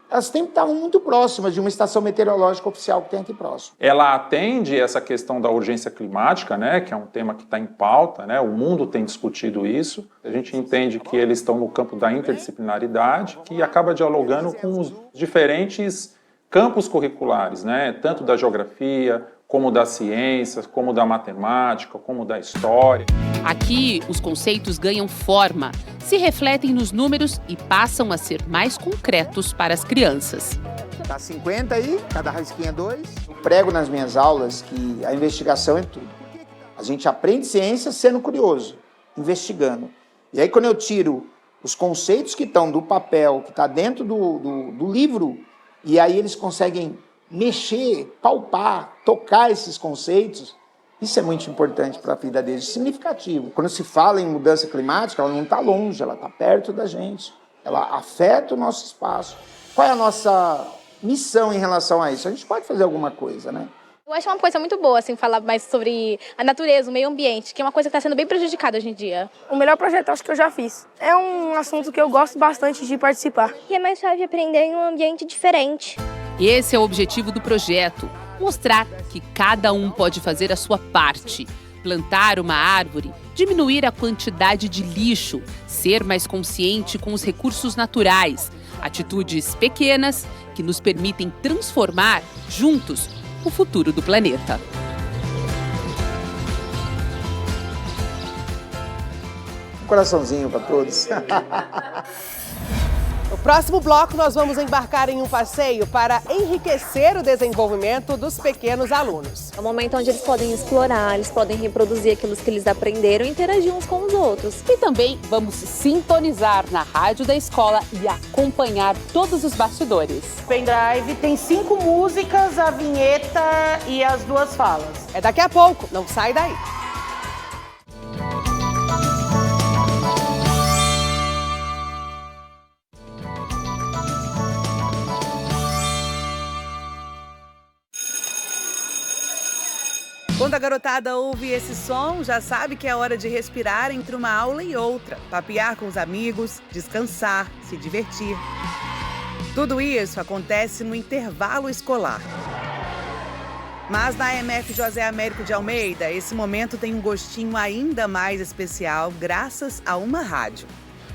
elas sempre estavam muito próximas de uma estação meteorológica oficial que tem aqui próximo. Ela atende essa questão da urgência climática, né, que é um tema que está em pauta, né, o mundo tem discutido isso. A gente entende que eles estão no campo da interdisciplinaridade, que acaba dialogando com os diferentes campos curriculares, né, tanto da geografia, como das ciências, como da matemática, como da história. Aqui, os conceitos ganham forma, se refletem nos números e passam a ser mais concretos para as crianças. Tá 50 aí, cada risquinha 2. Eu prego nas minhas aulas que a investigação é tudo. A gente aprende ciência sendo curioso, investigando. E aí, quando eu tiro os conceitos que estão do papel, que está dentro do livro, e aí eles conseguem mexer, palpar, tocar esses conceitos, isso é muito importante para a vida deles, significativo. Quando se fala em mudança climática, ela não está longe, ela está perto da gente, ela afeta o nosso espaço. Qual é a nossa missão em relação a isso? A gente pode fazer alguma coisa, né? Eu acho uma coisa muito boa, assim, falar mais sobre a natureza, o meio ambiente, que é uma coisa que está sendo bem prejudicada hoje em dia. O melhor projeto acho que eu já fiz. É um assunto que eu gosto bastante de participar. E é mais fácil aprender em um ambiente diferente. Esse é o objetivo do projeto, mostrar que cada um pode fazer a sua parte. Plantar uma árvore, diminuir a quantidade de lixo, ser mais consciente com os recursos naturais. Atitudes pequenas que nos permitem transformar, juntos, o futuro do planeta. Um coraçãozinho para todos. No próximo bloco, nós vamos embarcar em um passeio para enriquecer o desenvolvimento dos pequenos alunos. É um momento onde eles podem explorar, eles podem reproduzir aquilo que eles aprenderam e interagir uns com os outros. E também vamos sintonizar na rádio da escola e acompanhar todos os bastidores. O pendrive tem 5 músicas, a vinheta e as 2 falas. É daqui a pouco, não sai daí. Quando a garotada ouve esse som, já sabe que é hora de respirar entre uma aula e outra, papear com os amigos, descansar, se divertir. Tudo isso acontece no intervalo escolar. Mas na EMF José Américo de Almeida, esse momento tem um gostinho ainda mais especial graças a uma rádio.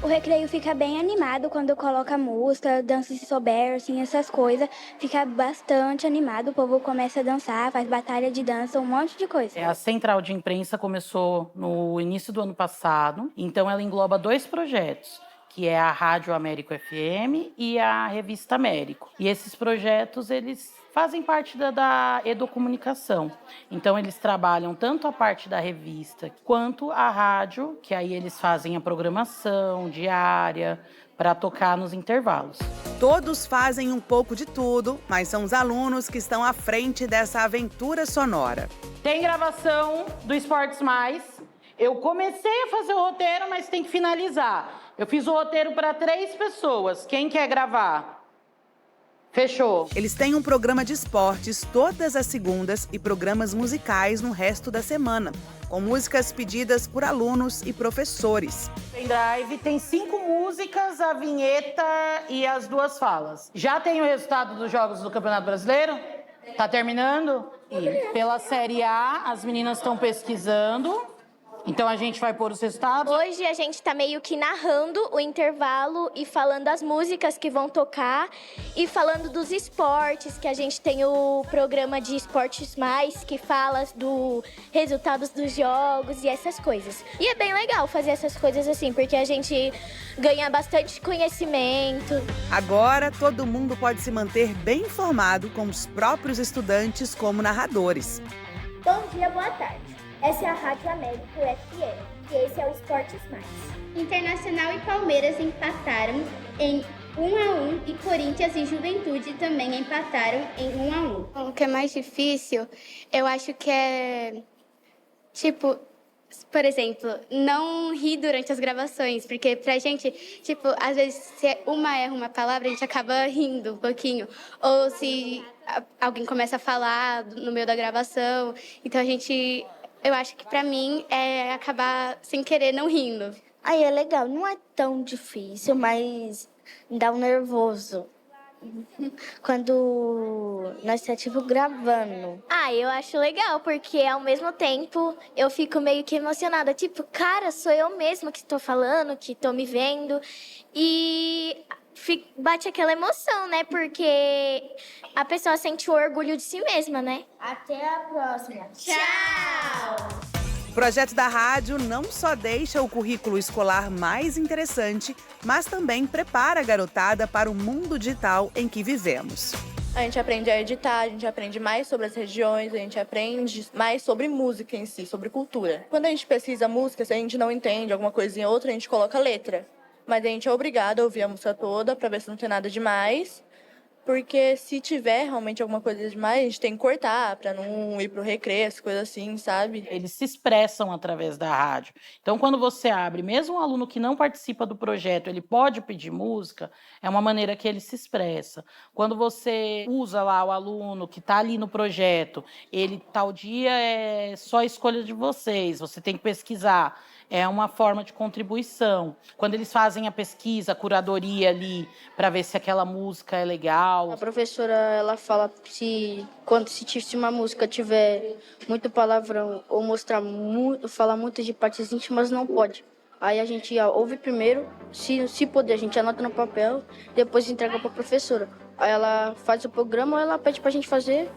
O recreio fica bem animado quando coloca música, dança se souber, assim, essas coisas. Fica bastante animado, o povo começa a dançar, faz batalha de dança, um monte de coisa. A central de imprensa começou no início do ano passado, então ela engloba 2 projetos, que é a Rádio Américo FM e a Revista Américo. E esses projetos, eles fazem parte da Educomunicação. Então, eles trabalham tanto a parte da revista quanto a rádio, que aí eles fazem a programação diária para tocar nos intervalos. Todos fazem um pouco de tudo, mas são os alunos que estão à frente dessa aventura sonora. Tem gravação do Esportes Mais. Eu comecei a fazer o roteiro, mas tem que finalizar. Eu fiz o roteiro para 3 pessoas. Quem quer gravar? Fechou. Eles têm um programa de esportes todas as segundas e programas musicais no resto da semana, com músicas pedidas por alunos e professores. O pendrive tem 5 músicas, a vinheta e as 2 falas. Já tem o resultado dos jogos do Campeonato Brasileiro? Tá terminando? E pela Série A, as meninas estão pesquisando. Então a gente vai pôr os resultados? Hoje a gente tá meio que narrando o intervalo e falando as músicas que vão tocar e falando dos esportes, que a gente tem o programa de Esportes Mais, que fala dos resultados dos jogos e essas coisas. E é bem legal fazer essas coisas assim, porque a gente ganha bastante conhecimento. Agora todo mundo pode se manter bem informado com os próprios estudantes como narradores. Bom dia, boa tarde. Essa é a Rádio Américo FM e esse é o Esportes Mais. Internacional e Palmeiras empataram em 1-1 e Corinthians e Juventude também empataram em 1-1. O que é mais difícil, eu acho que é, por exemplo, não rir durante as gravações, porque pra gente, às vezes se uma erra uma palavra, a gente acaba rindo um pouquinho. Ou se alguém começa a falar no meio da gravação, então eu acho que pra mim é acabar sem querer não rindo. Aí é legal, não é tão difícil, mas dá um nervoso. Quando nós estamos gravando. Eu acho legal, porque ao mesmo tempo eu fico meio que emocionada. Cara, sou eu mesma que estou falando, que estou me vendo. E bate aquela emoção, né? Porque a pessoa sente o orgulho de si mesma, né? Até a próxima. Tchau! O projeto da rádio não só deixa o currículo escolar mais interessante, mas também prepara a garotada para o mundo digital em que vivemos. A gente aprende a editar, a gente aprende mais sobre as regiões, a gente aprende mais sobre música em si, sobre cultura. Quando a gente pesquisa música, se a gente não entende alguma coisinha ou outra, a gente coloca letra. Mas a gente é obrigado a ouvir a música toda para ver se não tem nada demais. Porque se tiver realmente alguma coisa demais, a gente tem que cortar para não ir pro recreio, coisas assim, sabe? Eles se expressam através da rádio. Então, quando você abre, mesmo um aluno que não participa do projeto, ele pode pedir música, é uma maneira que ele se expressa. Quando você usa lá o aluno que está ali no projeto, ele tal dia é só escolha de vocês, você tem que pesquisar. É uma forma de contribuição. Quando eles fazem a pesquisa, a curadoria ali, para ver se aquela música é legal, visual. A professora, ela fala se uma música tiver muito palavrão ou mostrar muito, falar muito de partes íntimas, não pode. Aí a gente ouve primeiro, se puder, a gente anota no papel, depois entrega para a professora. Aí ela faz o programa, ela pede pra gente fazer,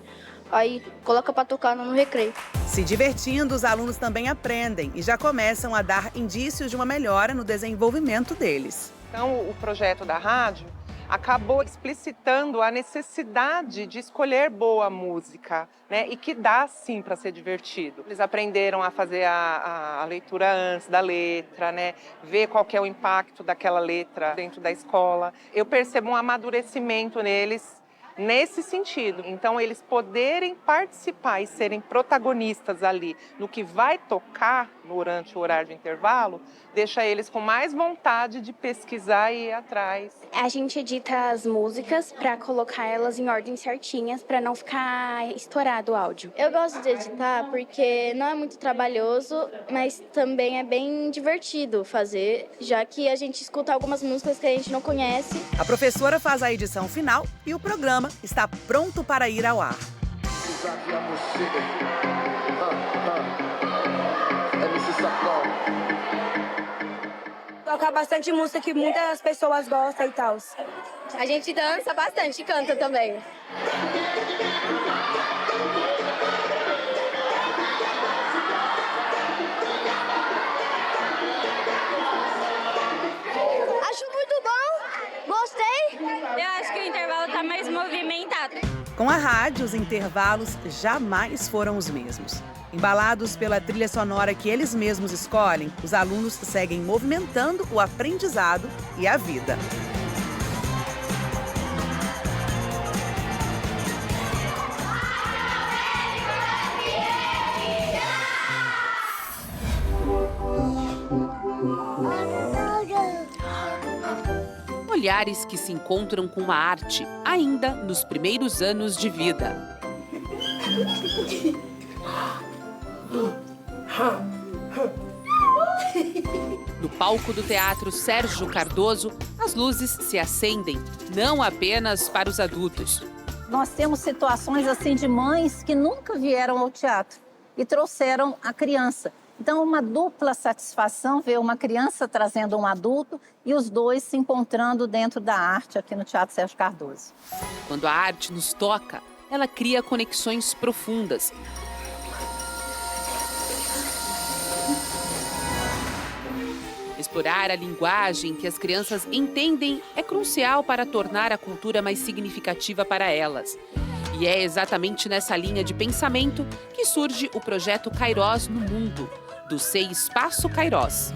aí coloca para tocar no recreio. Se divertindo, os alunos também aprendem e já começam a dar indícios de uma melhora no desenvolvimento deles. Então, o projeto da rádio acabou explicitando a necessidade de escolher boa música, né? E que dá, sim, para ser divertido. Eles aprenderam a fazer a leitura antes da letra, né? Ver qual que é o impacto daquela letra dentro da escola. Eu percebo um amadurecimento neles nesse sentido. Então, eles poderem participar e serem protagonistas ali no que vai tocar durante o horário de intervalo, deixa eles com mais vontade de pesquisar e ir atrás. A gente edita as músicas para colocar elas em ordem certinhas, para não ficar estourado o áudio. Eu gosto de editar porque não é muito trabalhoso, mas também é bem divertido fazer, já que a gente escuta algumas músicas que a gente não conhece. A professora faz a edição final e o programa está pronto para ir ao ar. Toca bastante música que muitas pessoas gostam e tal. A gente dança bastante e canta também. Acho muito bom, gostei. Eu acho que o intervalo está mais movimentado. Com a rádio, os intervalos jamais foram os mesmos. Embalados pela trilha sonora que eles mesmos escolhem, os alunos seguem movimentando o aprendizado e a vida. Olhares que se encontram com a arte, ainda nos primeiros anos de vida. No palco do Teatro Sérgio Cardoso, as luzes se acendem, não apenas para os adultos. Nós temos situações assim de mães que nunca vieram ao teatro e trouxeram a criança. Então, uma dupla satisfação ver uma criança trazendo um adulto e os dois se encontrando dentro da arte aqui no Teatro Sérgio Cardoso. Quando a arte nos toca, ela cria conexões profundas. Explorar a linguagem que as crianças entendem é crucial para tornar a cultura mais significativa para elas. E é exatamente nessa linha de pensamento que surge o projeto Kairós no Mundo, do SEI Espaço Kairós.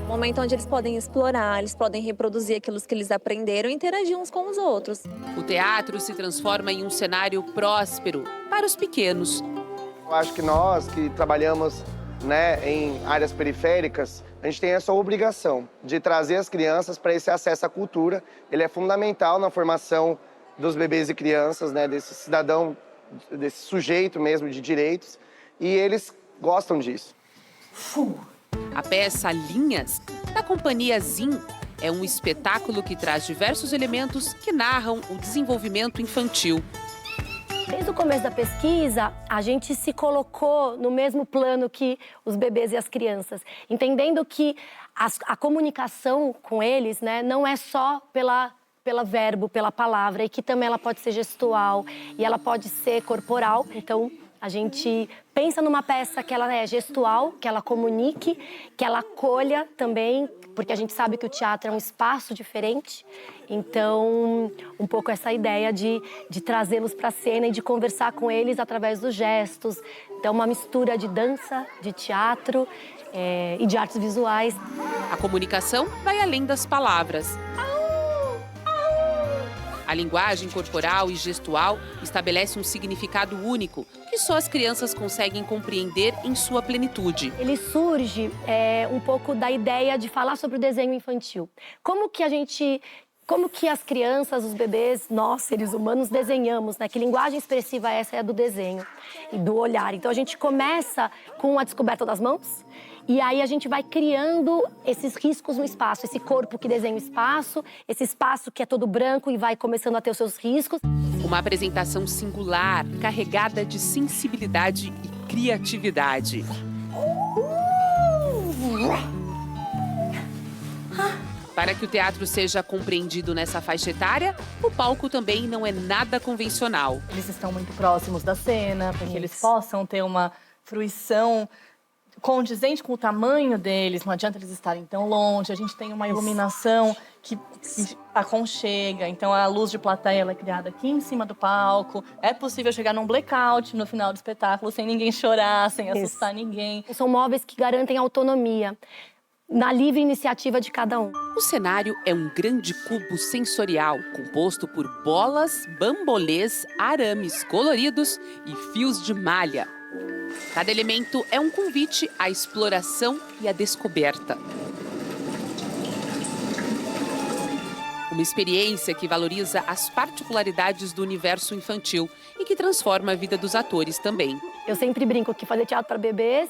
Momento onde eles podem explorar, eles podem reproduzir aquilo que eles aprenderam e interagir uns com os outros. O teatro se transforma em um cenário próspero para os pequenos. Eu acho que nós que trabalhamos, em áreas periféricas, a gente tem essa obrigação de trazer as crianças para esse acesso à cultura. Ele é fundamental na formação dos bebês e crianças, desse cidadão, desse sujeito mesmo de direitos, e eles gostam disso. A peça Linhas, da companhia Zin, é um espetáculo que traz diversos elementos que narram o desenvolvimento infantil. Desde o começo da pesquisa, a gente se colocou no mesmo plano que os bebês e as crianças, entendendo que a comunicação com eles, não é só pela verbo, pela palavra, e que também ela pode ser gestual e ela pode ser corporal. Então, a gente pensa numa peça que ela é gestual, que ela comunique, que ela acolha também, porque a gente sabe que o teatro é um espaço diferente. Então, um pouco essa ideia de trazê-los para a cena e de conversar com eles através dos gestos. Então, uma mistura de dança, de teatro e de artes visuais. A comunicação vai além das palavras. A linguagem corporal e gestual estabelece um significado único que só as crianças conseguem compreender em sua plenitude. Ele surge um pouco da ideia de falar sobre o desenho infantil. Como que as crianças, os bebês, nós, seres humanos, desenhamos, Que linguagem expressiva essa é a do desenho e do olhar. Então, a gente começa com a descoberta das mãos E aí a gente vai criando esses riscos no espaço, esse corpo que desenha o espaço, esse espaço que é todo branco e vai começando a ter os seus riscos. Uma apresentação singular, carregada de sensibilidade e criatividade. Para que o teatro seja compreendido nessa faixa etária, o palco também não é nada convencional. Eles estão muito próximos da cena, para que eles possam ter uma fruição condizente com o tamanho deles. Não adianta eles estarem tão longe. A gente tem uma iluminação que aconchega. Então, a luz de plateia ela é criada aqui em cima do palco. É possível chegar num blackout no final do espetáculo sem ninguém chorar, sem assustar ninguém. São móveis que garantem autonomia na livre iniciativa de cada um. O cenário é um grande cubo sensorial, composto por bolas, bambolês, arames coloridos e fios de malha. Cada elemento é um convite à exploração e à descoberta. Uma experiência que valoriza as particularidades do universo infantil e que transforma a vida dos atores também. Eu sempre brinco que fazer teatro para bebês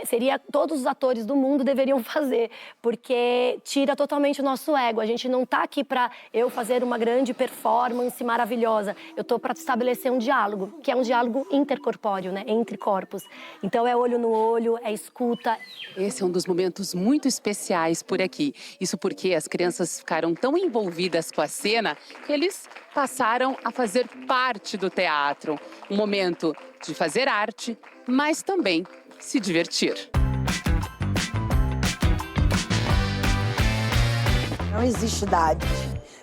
seria todos os atores do mundo deveriam fazer, porque tira totalmente o nosso ego. A gente não está aqui para eu fazer uma grande performance maravilhosa. Eu estou para estabelecer um diálogo, que é um diálogo intercorpóreo, né? Entre corpos. Então é olho no olho, é escuta. Esse é um dos momentos muito especiais por aqui. Isso porque as crianças ficaram tão envolvidas com a cena que eles passaram a fazer parte do teatro. Um momento de fazer arte, mas também se divertir. Não existe idade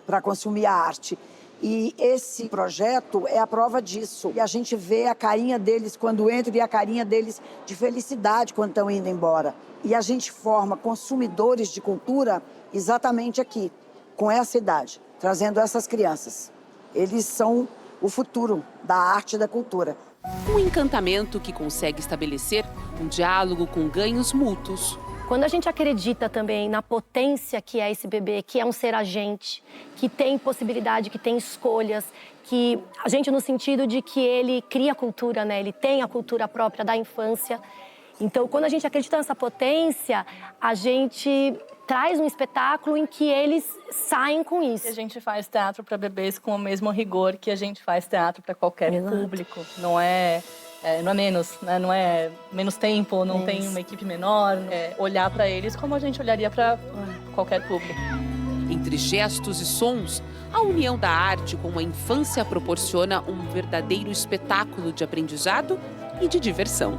para consumir a arte. E esse projeto é a prova disso. E a gente vê a carinha deles quando entram e a carinha deles de felicidade quando estão indo embora. E a gente forma consumidores de cultura exatamente aqui, com essa idade, trazendo essas crianças. Eles são o futuro da arte e da cultura. Um encantamento que consegue estabelecer um diálogo com ganhos mútuos. Quando a gente acredita também na potência que é esse bebê, que é um ser agente, que tem possibilidade, que tem escolhas, que a gente no sentido de que ele cria cultura, né? Ele tem a cultura própria da infância. Então, quando a gente acredita nessa potência, a gente traz um espetáculo em que eles saem com isso. A gente faz teatro para bebês com o mesmo rigor que a gente faz teatro para qualquer público. Não é menos, né? Não é menos tempo, não tem uma equipe menor. É olhar para eles como a gente olharia para qualquer público. Entre gestos e sons, a união da arte com a infância proporciona um verdadeiro espetáculo de aprendizado e de diversão.